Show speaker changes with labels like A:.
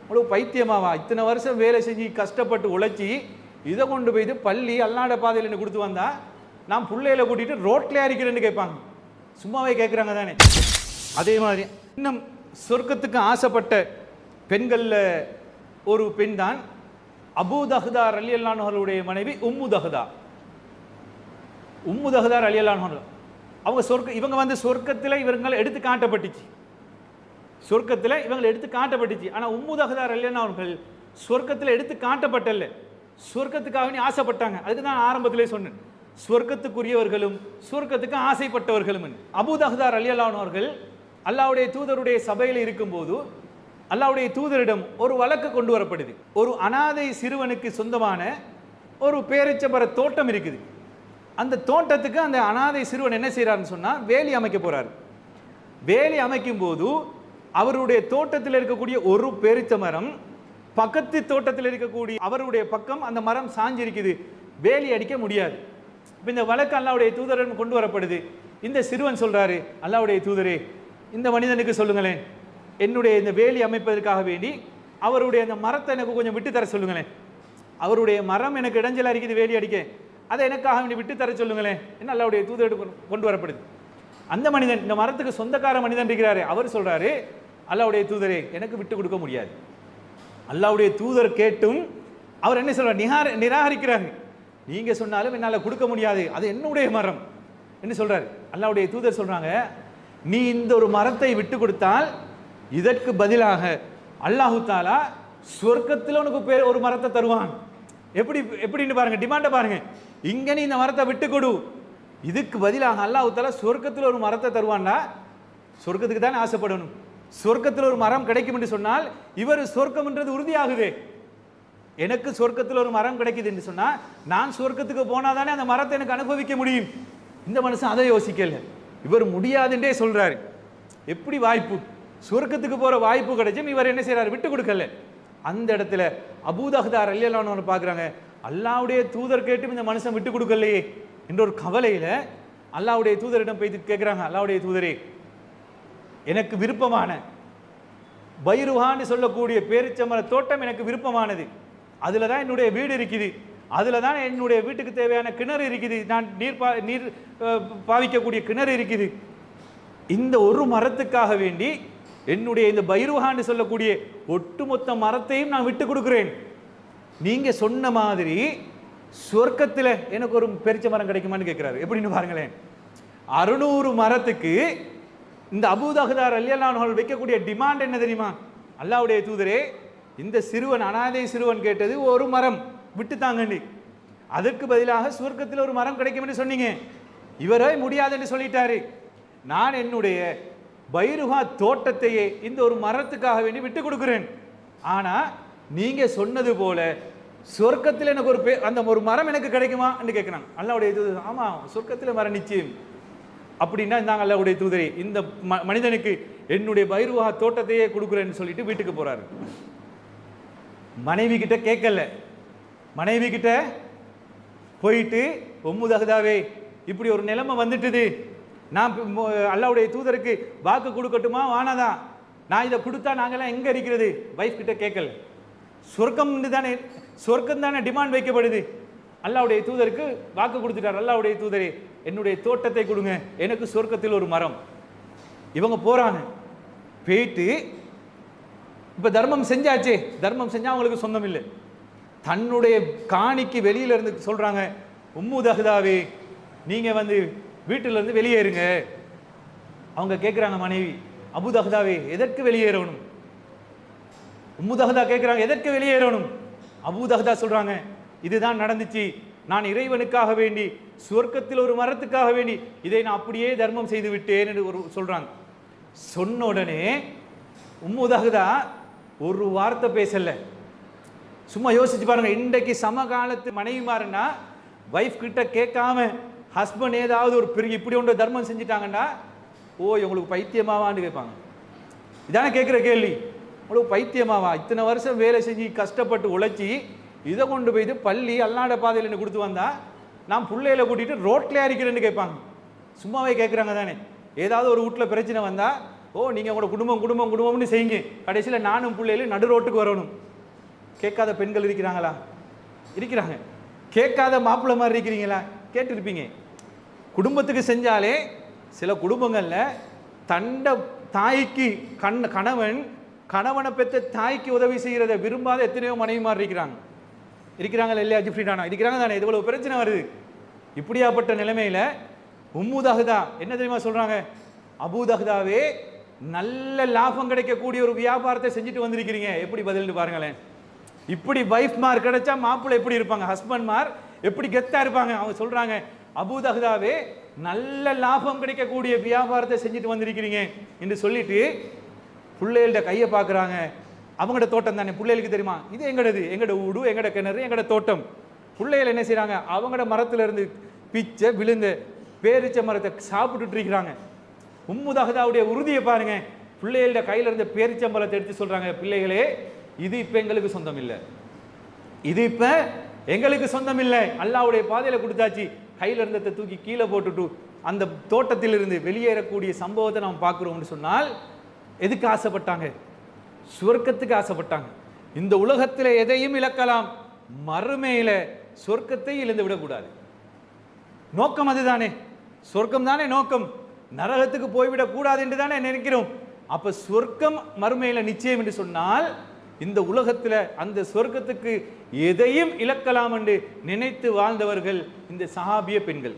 A: உங்களுக்கு பைத்தியமாவா, இத்தனை வருஷம் வேலை செஞ்சு கஷ்டப்பட்டு உழைச்சி இதை கொண்டு போய்ட்டு பள்ளி அல்லாட பாதையில் என்ன கொடுத்து வந்தா நான் பிள்ளையில கூட்டிட்டு ரோட்ல அரிக்கிறேன்னு கேட்பாங்க. சும்மாவே கேட்குறாங்க தானே. அதே மாதிரி இன்னும் சொர்க்கத்துக்கு ஆசைப்பட்ட பெண்களில் ஒரு பெண் தான் அபூ தஹ்தா ரலியல்லாஹு அன்ஹுடைய மனைவி உம்மு தஹ்தா. உம்மு தஹ்தா ரலியல்லாஹு அன்ஹா அவங்க இவங்க வந்து சொர்க்கத்தில் இவங்களை எடுத்து காட்டப்பட்டுச்சு. சொர்க்கத்தில் இவங்களை எடுத்து காட்டப்பட்டுச்சு. ஆனால் உம்மு தஹ்தா ரலியல்லாஹு அவர்கள் சொர்க்கத்தில் எடுத்து காட்டப்பட்டல்ல, சொர்க்கத்துக்காக ஆசைப்பட்டாங்க. அதுக்கு தான் ஆரம்பத்திலே சொன்னேன், சொர்க்கத்துக்குரியவர்களும் சொர்க்கத்துக்கு ஆசைப்பட்டவர்களும். அபூ தஹ்தா ரலியல்லாஹு அவர்கள் அல்லாஹ்வுடைய தூதருடைய சபையில் இருக்கும்போது அல்லாஹ்வுடைய தூதரிடம் ஒரு வழக்கு கொண்டு வரப்படுது. ஒரு அனாதை சிறுவனுக்கு சொந்தமான ஒரு பேரிச்சம்பர தோட்டம் இருக்குது. அந்த தோட்டத்துக்கு அந்த அனாதை சிறுவன் என்ன செய்யறாருன்னு சொன்னா வேலி அமைக்க போறாரு. வேலி அமைக்கும் போது அவருடைய தோட்டத்தில் இருக்கக்கூடிய ஒரு பேரிச்ச மரம் பக்கத்து தோட்டத்தில் இருக்கக்கூடிய அவருடைய பக்கம் அந்த மரம் சாஞ்சிருக்குது, வேலி அடிக்க முடியாது. இப்போ இந்த வழக்கு அல்லாஹ்வுடைய தூதரிடம் கொண்டு வரப்படுது. இந்த சிறுவன் சொல்றாரு, அல்லாஹ்வுடைய தூதரே, இந்த மனிதனுக்கு சொல்லுங்களேன், என்னுடைய இந்த வேலி அமைப்பதற்காக வேண்டி அவருடைய அந்த மரத்தை எனக்கு கொஞ்சம் விட்டு தர சொல்லுங்களேன். அவருடைய மரம் எனக்கு இடைஞ்சலா இருக்குது வேலி அடிக்க, அதை எனக்காக வேண்டி விட்டு தர சொல்லுங்களேன் என்ன அல்லாஹ்வுடைய தூதரிடம் கொண்டு வரப்படுது. அந்த மனிதன், இந்த மரத்துக்கு சொந்தக்கார மனிதன் இருக்கிறாரு, அவர் சொல்றாரு, அல்லாஹ்வுடைய தூதரே, எனக்கு விட்டு கொடுக்க முடியாது. அல்லாஹ்வுடைய தூதர் கேட்டும் அவர் என்ன சொல்றார், நிராகரிக்கிறாங்க. நீங்க சொன்னாலும் என்னால் கொடுக்க முடியாது, அது என்னுடைய மரம் என்ன சொல்றாரு. அல்லாஹ்வுடைய தூதர் சொல்றாங்க, நீ இந்த ஒரு மரத்தை விட்டு கொடுத்தால் இதற்கு பதிலாக அல்லாஹு தாலா சொர்க்கத்தில் உனக்கு ஒரு மரத்தை தருவான். எப்படின்னு பாருங்க, டிமாண்ட பாருங்க. இங்க நீ இந்த மரத்தை விட்டு கொடு, இதுக்கு பதிலாக அல்லாஹு தாலா சொர்க்கத்தில் ஒரு மரத்தை தருவான்டா. சொர்க்கத்துக்கு தானே ஆசைப்படணும். சொர்க்கத்தில் ஒரு மரம் கிடைக்கும் என்று சொன்னால் இவர் சொர்க்கம் என்றது உறுதியாகுது. எனக்கு சொர்க்கத்தில் ஒரு மரம் கிடைக்குது என்று சொன்னா நான் சொர்க்கத்துக்கு போனாதானே அந்த மரத்தை எனக்கு அனுபவிக்க முடியும். இந்த மனுஷன் அதை யோசிக்கல, இவர் முடியாதுன்றே சொல்றாரு. எப்படி வாய்ப்பு, சொர்க்கத்துக்கு போற வாய்ப்பு கிடைச்சும் இவர் என்ன செய்யறாரு, விட்டு கொடுக்கல. அந்த இடத்துல அபூ தஹ்தா ரலியல்லாஹு அன்ஹு பார்க்குறாங்க, அல்லாஹ்வுடைய தூதர் கேட்டும் இந்த மனுஷன் விட்டு கொடுக்கலையே என்ற ஒரு கவலையில அல்லாஹ்வுடைய தூதரிடம் போய் கேட்குறாங்க, அல்லாஹ்வுடைய தூதரே, எனக்கு விருப்பமான பைருஹான்னு சொல்லக்கூடிய பேரிச்சமர தோட்டம் எனக்கு விருப்பமானது. அதில் தான் என்னுடைய வீடு இருக்குது, அதில் தான் என்னுடைய வீட்டுக்கு தேவையான கிணறு இருக்குது, நான் நீர் பாவிக்கக்கூடிய கிணறு இருக்குது. இந்த ஒரு மரத்துக்காக வேண்டி என்னுடைய இந்த பைருஹான்னு சொல்லக்கூடிய ஒட்டுமொத்த மரத்தையும் நான் விட்டு கொடுக்குறேன். நீங்க சொன்ன மாதிரி சொர்க்கத்தில் எனக்கு ஒரு பெரிச்ச மரம் கிடைக்குமான்னு கேட்கிறாரு. எப்படின்னு பாருங்களேன், 600 மரத்துக்கு இந்த அபூ தஹ்தா ரலியல்லாஹு அன்ஹு வைக்கக்கூடிய டிமாண்ட் என்ன தெரியுமா, அல்லாஹ்வுடைய தூதரே, இந்த சிறுவன் அனாதை சிறுவன் கேட்டது ஒரு மரம் விட்டு தாங்கன்னு, அதற்கு பதிலாக சொர்க்கத்தில் ஒரு மரம் கிடைக்கும் என்று சொன்னீங்க, இவரே முடியாது என்று சொல்லிட்டாரு. நான் என்னுடைய பைருஹா தோட்டத்தையே இந்த ஒரு மரத்துக்காக வேண்டி விட்டு கொடுக்குறேன். ஆனா நீங்க சொன்னது போல சொர்க்கத்தில் எனக்கு அந்த ஒரு மரம் எனக்கு கிடைக்குமா என்று கேட்கிறாங்க. அல்லாஹ்வுடைய தூதர், ஆமா சொர்க்கத்தில் மரம் நிச்சயம். அப்படின்னா இந்தாங்க அல்லாஹ்வுடைய தூதரே, இந்த மனிதனுக்கு என்னுடைய பைருஹா தோட்டத்தையே கொடுக்குறேன்னு சொல்லிட்டு வீட்டுக்கு போறாரு. மனைவி கிட்ட கேட்கல, மனைவி கிட்ட போயிட்டு, உம்மு தஹ்தாவே, இப்படி ஒரு நிலைமை வந்துட்டுது, நான் அல்லாஹ்வுடைய தூதருக்கு வாக்கு கொடுக்கட்டுமா வானாதா, நான் இதை கொடுத்தா நாங்கெல்லாம் எங்க இருக்கிறது, வைஃப் கிட்ட கேட்கல. சொர்க்கம் தானே டிமாண்ட் வைக்கப்படுது. அல்லாஹ்வுடைய தூதருக்கு வாக்கு கொடுத்துட்டார், அல்லாஹ்வுடைய தூதரே, என்னுடைய தோட்டத்தை கொடுங்க, எனக்கு சொர்க்கத்தில் ஒரு மரம். இவங்க போறாங்க, போயிட்டு இப்ப தர்மம் செஞ்சாச்சே, தர்மம் செஞ்சா அவங்களுக்கு சொந்தம் இல்லை, தன்னுடைய காணிக்கு வெளியில இருந்து சொல்றாங்க, உம்மு தஹ்தாவே, நீங்க வந்து வீட்டில இருந்து வெளியேறுங்க. அவங்க கேட்கிறாங்க மனைவி, அபூ தஹ்தாவே, எதற்கு வெளியேறணும்? உம்மு தஹ்தா கேட்கிறாங்க, எதற்கு வெளியேறணும்? அபூ தஹ்தா சொல்றாங்க, இதுதான் நடந்துச்சு, நான் இறைவனுக்காக வேண்டி சொர்க்கத்தில் ஒரு மரத்துக்காக வேண்டி இதை நான் அப்படியே தர்மம் செய்து விட்டேன் என்று சொல்றாங்க. சொன்ன உடனே உம்மு தஹ்தா ஒரு வார்த்தை பேசல. சும்மா யோசிச்சு பாருங்க, இன்றைக்கு சமகாலத்து மனைவிமாருன்னா வைஃப் கிட்ட கேட்காம ஹஸ்பண்ட் ஏதாவது ஒரு பெரிய இப்படி ஒன்று தர்மம் செஞ்சுட்டாங்கன்னா, ஓ உங்களுக்கு பைத்தியமாவான்னு கேட்பாங்க. இதானே கேட்குற கேள்வி, உங்களுக்கு பைத்தியமாவா, இத்தனை வருஷம் வேலை செஞ்சு கஷ்டப்பட்டு உழைச்சி இதை கொண்டு போய்ட்டு பள்ளி அல்லாட பாதையில் என்ன கொடுத்து வந்தா நான் பிள்ளையில கூட்டிட்டு ரோட்ல அரிக்கிறேன்னு கேட்பாங்க. சும்மாவே கேட்குறாங்க தானே. ஏதாவது ஒரு வீட்டில் பிரச்சனை வந்தால் ஓ நீங்கள் உங்களோட குடும்பம் குடும்பம் குடும்பம்னு செய்யுங்க, கடைசியில் நானும் பிள்ளைகளும் நடு ரோட்டுக்கு வரணும். கேட்காத பெண்கள் இருக்கிறாங்களா? இருக்கிறாங்க. கேட்காத மாப்பிள்ளை மாதிரி இருக்கிறீங்களா? கேட்டிருப்பீங்க. குடும்பத்துக்கு செஞ்சாலே சில குடும்பங்களில் தண்ட தாய்க்கு கணவனை பெற்ற தாய்க்கு உதவி செய்கிறத விரும்பாத எத்தனையோ மனைவி மாதிரி இருக்கிறாங்களா இல்லையா ஜிப்ரிடானா? இருக்கிறாங்க தானே? இது இவ்வளவு பிரச்சனை வருது. இப்படியாப்பட்ட நிலைமையில உம்மு தஹ்தா என்ன தெரியுமா சொல்றாங்க? அபூ தஹ்தாவே நல்ல லாபம் கிடைக்கக்கூடிய ஒரு வியாபாரத்தை செஞ்சுட்டு வந்திருக்கிறீங்க, எப்படி பதில்னு பாருங்களேன். இப்படி வைஃப் மார் கிடைச்சா மாப்பிள்ளை எப்படி இருப்பாங்க, ஹஸ்பண்ட் மார் எப்படி கெத்தா இருப்பாங்க. அவங்க சொல்றாங்க, அபூ தஹ்தாவே நல்ல லாபம் கிடைக்கக்கூடிய வியாபாரத்தை செஞ்சுட்டு வந்திருக்கிறீங்க என்று சொல்லிட்டு பிள்ளைகள்ட கையை பார்க்குறாங்க. அவங்களோட தோட்டம் தானே, பிள்ளைகளுக்கு தெரியுமா இது எங்கட ஊடு, எங்கட கிணறு, எங்கட தோட்டம். பிள்ளைகள் என்ன செய்யறாங்க? அவங்களோட மரத்துல இருந்து பிச்சை விழுந்த பேரிச்ச மரத்தை சாப்பிட்டுட்டு இருக்கிறாங்க. உம்மு தஹ்தாவுடைய உறுதியை பாருங்க. பிள்ளைகளோட கையில இருந்த பேரிச்ச மரத்தை எடுத்து சொல்றாங்க, பிள்ளைகளே இது இப்ப எங்களுக்கு சொந்தம் இல்லை, இது இப்ப எங்களுக்கு சொந்தம் இல்லை, அல்லாஹ்வுடைய பாதையில கொடுத்தாச்சு. கையில இருந்ததை தூக்கி கீழே போட்டுட்டு அந்த தோட்டத்திலிருந்து வெளியேறக்கூடிய சம்பவத்தை நாம் பார்க்கிறோம்னு சொன்னால், எதுக்கு ஆசைப்பட்டாங்க? சொர்க்கத்துக்கு ஆசைப்பட்டாங்க. இந்த உலகத்தில் எதையும் இழக்கலாம், மறுமையில சொர்க்கத்தை இழந்து விடக்கூடாது. நோக்கம் அதுதானே, சொர்க்கம் தானே நோக்கம். நரகத்துக்கு போய்விடக் கூடாது என்று தானே நினைக்கிறோம். அப்ப சொர்க்கம் மறுமையில நிச்சயம் என்று சொன்னால், இந்த உலகத்தில் அந்த சொர்க்கத்துக்கு எதையும் இழக்கலாம் என்று நினைத்து வாழ்ந்தவர்கள் இந்த சஹாபிய பெண்கள்.